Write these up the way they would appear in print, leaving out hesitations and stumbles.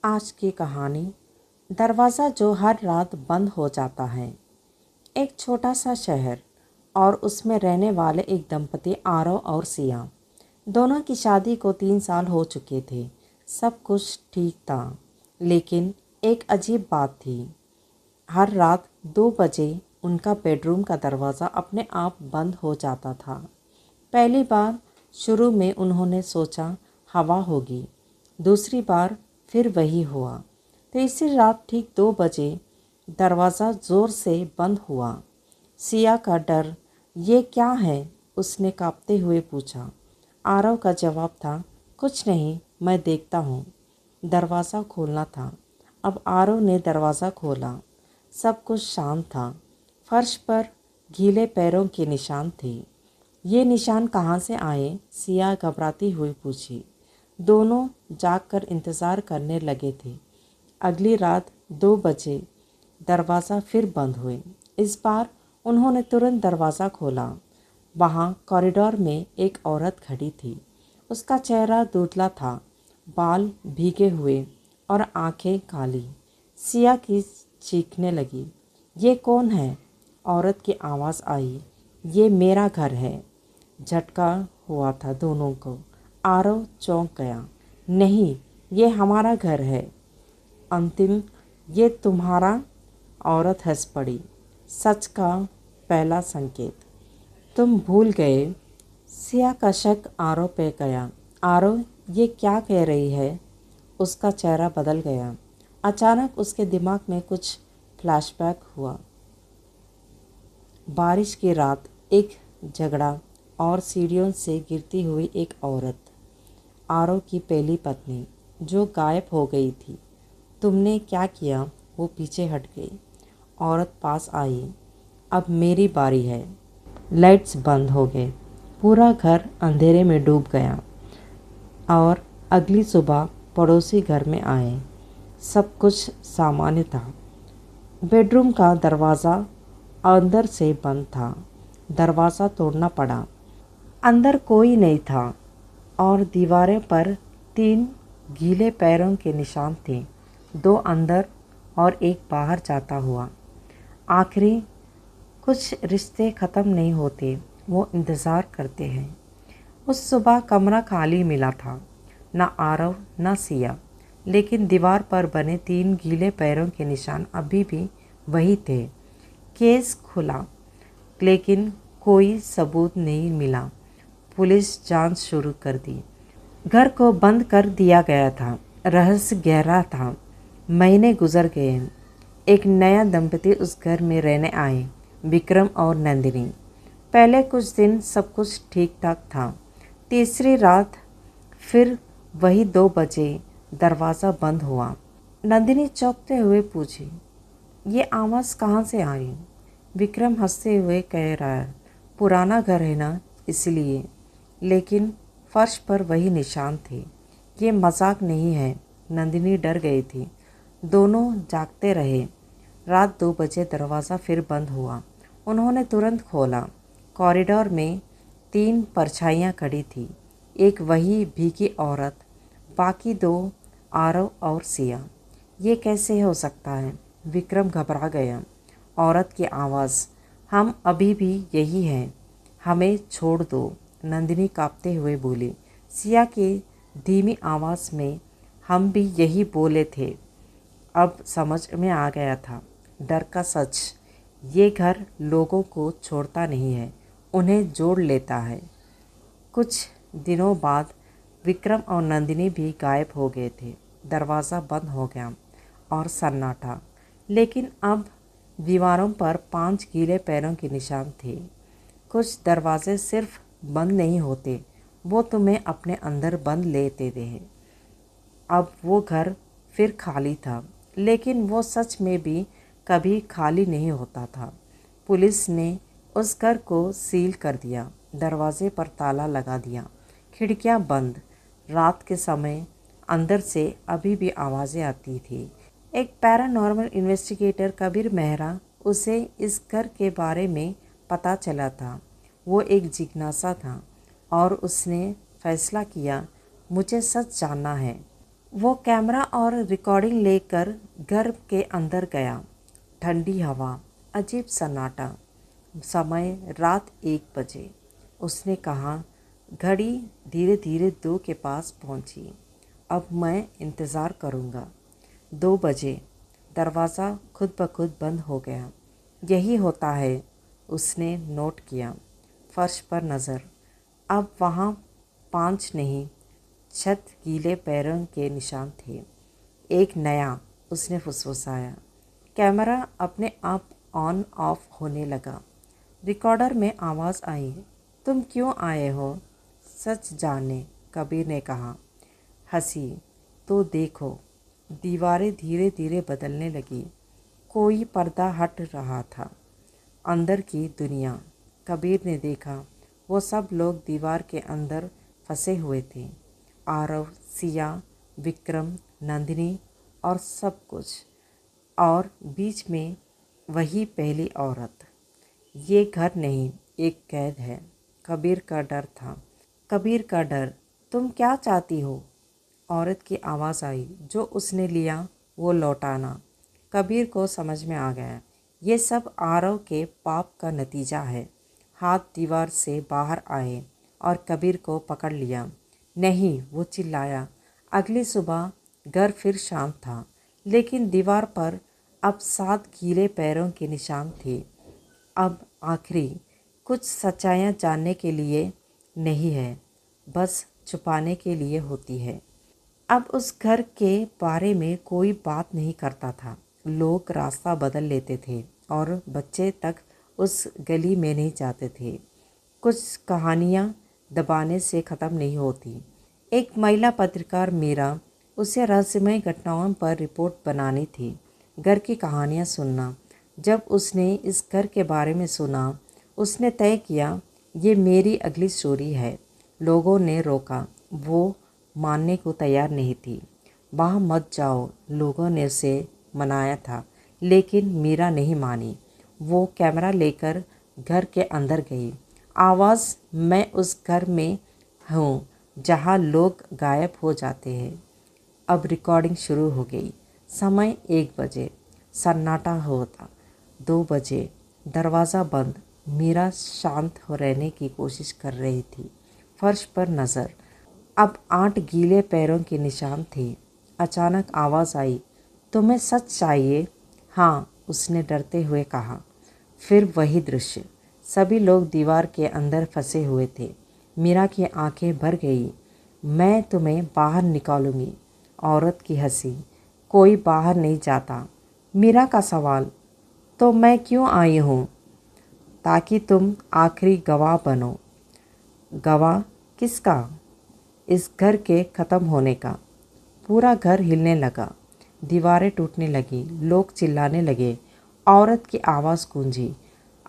आज की कहानी दरवाज़ा जो हर रात बंद हो जाता है। एक छोटा सा शहर और उसमें रहने वाले एक दंपति आरव और सिया। दोनों की शादी को 3 साल हो चुके थे। सब कुछ ठीक था, लेकिन एक अजीब बात थी। हर रात 2 बजे उनका बेडरूम का दरवाज़ा अपने आप बंद हो जाता था। पहली बार शुरू में उन्होंने सोचा हवा होगी, दूसरी बार फिर वही हुआ। तीसरी रात ठीक 2 बजे दरवाज़ा ज़ोर से बंद हुआ। सिया का डर, ये क्या है? उसने कांपते हुए पूछा। आरव का जवाब था, कुछ नहीं, मैं देखता हूँ। दरवाज़ा खोलना था। अब आरव ने दरवाज़ा खोला। सब कुछ शांत था। फर्श पर गीले पैरों के निशान थे। ये निशान कहाँ से आए? सिया घबराती हुई पूछी। दोनों जागकर इंतज़ार करने लगे थे। अगली रात 2 बजे दरवाज़ा फिर बंद हुए। इस बार उन्होंने तुरंत दरवाज़ा खोला। वहाँ कॉरिडोर में एक औरत खड़ी थी। उसका चेहरा धुंधला था, बाल भीगे हुए और आंखें काली। सिया की चीखने लगी, ये कौन है? औरत की आवाज़ आई, ये मेरा घर है। झटका हुआ था दोनों को। आरव चौंक गया। नहीं, ये हमारा घर है। अंतिम, ये तुम्हारा? औरत हंस पड़ी। सच का पहला संकेत। तुम भूल गए। सिया का शक आरव पे गया। आरव, ये क्या कह रही है? उसका चेहरा बदल गया। अचानक उसके दिमाग में कुछ फ्लैशबैक हुआ। बारिश की रात, एक झगड़ा और सीढ़ियों से गिरती हुई एक औरत। आरव की पहली पत्नी जो गायब हो गई थी। तुमने क्या किया? वो पीछे हट गई। औरत पास आई। अब मेरी बारी है। लाइट्स बंद हो गए। पूरा घर अंधेरे में डूब गया। और अगली सुबह पड़ोसी घर में आए। सब कुछ सामान्य था। बेडरूम का दरवाज़ा अंदर से बंद था। दरवाज़ा तोड़ना पड़ा। अंदर कोई नहीं था और दीवारें पर 3 गीले पैरों के निशान थे, 2 अंदर और एक बाहर जाता हुआ। आखिरी, कुछ रिश्ते ख़त्म नहीं होते, वो इंतज़ार करते हैं। उस सुबह कमरा खाली मिला था, ना आरव ना सिया, लेकिन दीवार पर बने 3 गीले पैरों के निशान अभी भी वही थे। केस खुला, लेकिन कोई सबूत नहीं मिला। पुलिस जांच शुरू कर दी। घर को बंद कर दिया गया था। रहस्य गहरा था। महीने गुजर गए। एक नया दंपति उस घर में रहने आए, विक्रम और नंदिनी। पहले कुछ दिन सब कुछ ठीक ठाक था। तीसरी रात फिर वही 2 बजे दरवाज़ा बंद हुआ। नंदिनी चौंकते हुए पूछी, ये आवाज़ कहाँ से आ रही? विक्रम हंसते हुए कह रहा है, पुराना घर है ना, इसलिए। लेकिन फर्श पर वही निशान थे। ये मजाक नहीं है। नंदिनी डर गई थी। दोनों जागते रहे। रात 2 बजे दरवाज़ा फिर बंद हुआ। उन्होंने तुरंत खोला। कॉरिडोर में 3 परछाइयाँ खड़ी थी। एक वही भीगी औरत, बाकी 2 आरव और सिया। ये कैसे हो सकता है? विक्रम घबरा गया। औरत की आवाज़, हम अभी भी यही हैं, हमें छोड़ दो। नंदिनी कांपते हुए बोली। सिया की धीमी आवाज़ में, हम भी यही बोले थे। अब समझ में आ गया था डर का सच। ये घर लोगों को छोड़ता नहीं है, उन्हें जोड़ लेता है। कुछ दिनों बाद विक्रम और नंदिनी भी गायब हो गए थे। दरवाज़ा बंद हो गया और सन्नाटा। लेकिन अब दीवारों पर 5 गीले पैरों के निशान थे। कुछ दरवाजे सिर्फ बंद नहीं होते, वो तुम्हें अपने अंदर बंद लेते थे। अब वो घर फिर खाली था, लेकिन वो सच में भी कभी खाली नहीं होता था। पुलिस ने उस घर को सील कर दिया, दरवाजे पर ताला लगा दिया, खिड़कियां बंद। रात के समय अंदर से अभी भी आवाज़ें आती थी। एक पैरानॉर्मल इन्वेस्टिगेटर कबीर मेहरा, उसे इस घर के बारे में पता चला था। वो एक जिज्ञासा था और उसने फैसला किया, मुझे सच जानना है। वो कैमरा और रिकॉर्डिंग लेकर घर के अंदर गया। ठंडी हवा, अजीब सन्नाटा। समय रात 1 बजे। उसने कहा, घड़ी धीरे धीरे 2 के पास पहुंची। अब मैं इंतज़ार करूंगा। 2 बजे। दरवाज़ा खुद ब खुद बंद हो गया। यही होता है, उसने नोट किया। फर्श पर नज़र। अब वहाँ 5 नहीं, छत गीले पैरों के निशान थे। एक नया, उसने फुसफुसाया। कैमरा अपने आप ऑन ऑफ होने लगा। रिकॉर्डर में आवाज़ आई, तुम क्यों आए हो? सच जाने, कबीर ने कहा। हंसी। तो देखो। दीवारें धीरे धीरे बदलने लगी। कोई पर्दा हट रहा था। अंदर की दुनिया। कबीर ने देखा, वो सब लोग दीवार के अंदर फंसे हुए थे। आरव, सिया, विक्रम, नंदिनी और सब कुछ। और बीच में वही पहली औरत। ये घर नहीं, एक कैद है। कबीर का डर था। कबीर का डर। तुम क्या चाहती हो? औरत की आवाज़ आई। जो उसने लिया वो लौटाना। कबीर को समझ में आ गया, ये सब आरव के पाप का नतीजा है। हाथ दीवार से बाहर आए और कबीर को पकड़ लिया। नहीं, वो चिल्लाया। अगली सुबह घर फिर शांत था, लेकिन दीवार पर अब 7 गीले पैरों के निशान थे। अब आखिरी कुछ सच्चाइयाँ जानने के लिए नहीं है, बस छुपाने के लिए होती है। अब उस घर के बारे में कोई बात नहीं करता था। लोग रास्ता बदल लेते थे और बच्चे तक उस गली में नहीं जाते थे। कुछ कहानियाँ दबाने से ख़त्म नहीं होती। एक महिला पत्रकार मीरा, उसे रहस्यमय घटनाओं पर रिपोर्ट बनानी थी, घर की कहानियाँ सुनना। जब उसने इस घर के बारे में सुना, उसने तय किया, ये मेरी अगली स्टोरी है। लोगों ने रोका, वो मानने को तैयार नहीं थी। वहाँ मत जाओ, लोगों ने उसे मनाया था, लेकिन मीरा नहीं मानी। वो कैमरा लेकर घर के अंदर गई। आवाज़, मैं उस घर में हूँ जहाँ लोग गायब हो जाते हैं। अब रिकॉर्डिंग शुरू हो गई। समय 1 बजे। सन्नाटा होता। 2 बजे। दरवाज़ा बंद। मीरा शांत हो रहने की कोशिश कर रही थी। फर्श पर नज़र। अब 8 गीले पैरों के निशान थे। अचानक आवाज़ आई, तुम्हें सच चाहिए? हाँ, उसने डरते हुए कहा। फिर वही दृश्य। सभी लोग दीवार के अंदर फंसे हुए थे। मीरा की आंखें भर गई। मैं तुम्हें बाहर निकालूंगी। औरत की हंसी। कोई बाहर नहीं जाता। मीरा का सवाल, तो मैं क्यों आई हूँ? ताकि तुम आखिरी गवाह बनो। गवाह किसका? इस घर के ख़त्म होने का। पूरा घर हिलने लगा। दीवारें टूटने लगी। लोग चिल्लाने लगे। औरत की आवाज़ गूंजी,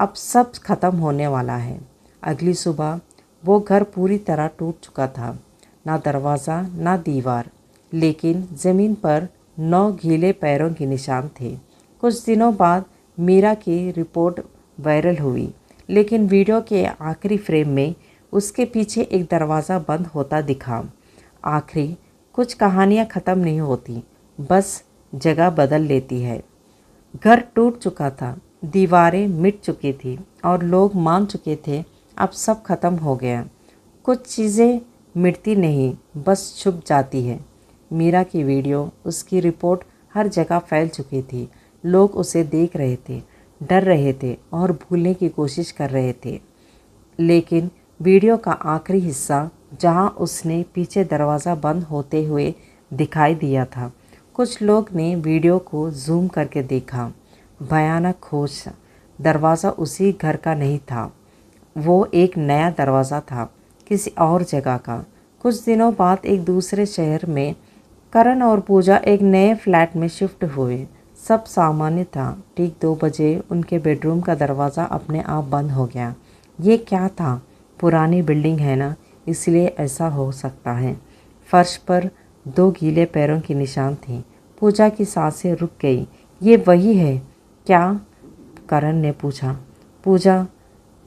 अब सब ख़त्म होने वाला है। अगली सुबह वो घर पूरी तरह टूट चुका था। ना दरवाज़ा, ना दीवार, लेकिन ज़मीन पर 9 गीले पैरों के निशान थे। कुछ दिनों बाद मीरा की रिपोर्ट वायरल हुई, लेकिन वीडियो के आखिरी फ्रेम में उसके पीछे एक दरवाज़ा बंद होता दिखा। आखिरी कुछ कहानियाँ ख़त्म नहीं होती, बस जगह बदल लेती है। घर टूट चुका था, दीवारें मिट चुकी थी और लोग मान चुके थे अब सब खत्म हो गया। कुछ चीज़ें मिटती नहीं, बस छुप जाती है। मीरा की वीडियो, उसकी रिपोर्ट हर जगह फैल चुकी थी। लोग उसे देख रहे थे, डर रहे थे और भूलने की कोशिश कर रहे थे। लेकिन वीडियो का आखिरी हिस्सा, जहां उसने पीछे दरवाज़ा बंद होते हुए दिखाई दिया था, कुछ लोग ने वीडियो को जूम करके देखा। भयानक खोज। दरवाज़ा उसी घर का नहीं था, वो एक नया दरवाज़ा था, किसी और जगह का। कुछ दिनों बाद एक दूसरे शहर में करण और पूजा एक नए फ्लैट में शिफ्ट हुए। सब सामान्य था। ठीक 2 बजे उनके बेडरूम का दरवाज़ा अपने आप बंद हो गया। ये क्या था? पुरानी बिल्डिंग है ना, इसलिए ऐसा हो सकता है। फर्श पर 2 गीले पैरों के निशान थे। पूजा की सांसें रुक गई। ये वही है क्या? करण ने पूछा। पूजा,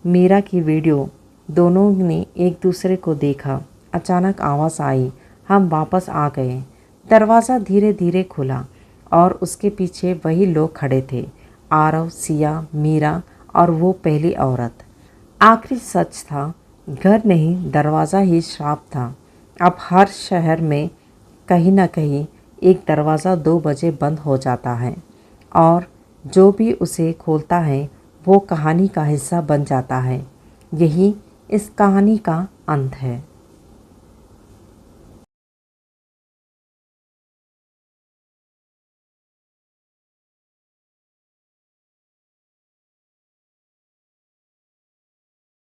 मीरा की वीडियो। दोनों ने एक दूसरे को देखा। अचानक आवाज़ आई, हम वापस आ गए। दरवाज़ा धीरे धीरे खुला और उसके पीछे वही लोग खड़े थे, आरव, सिया, मीरा और वो पहली औरत। आखिरी सच था, घर नहीं दरवाज़ा ही श्राप था। अब हर शहर में कहीं ना कहीं एक दरवाज़ा 2 बजे बंद हो जाता है और जो भी उसे खोलता है वो कहानी का हिस्सा बन जाता है। यही इस कहानी का अंत है।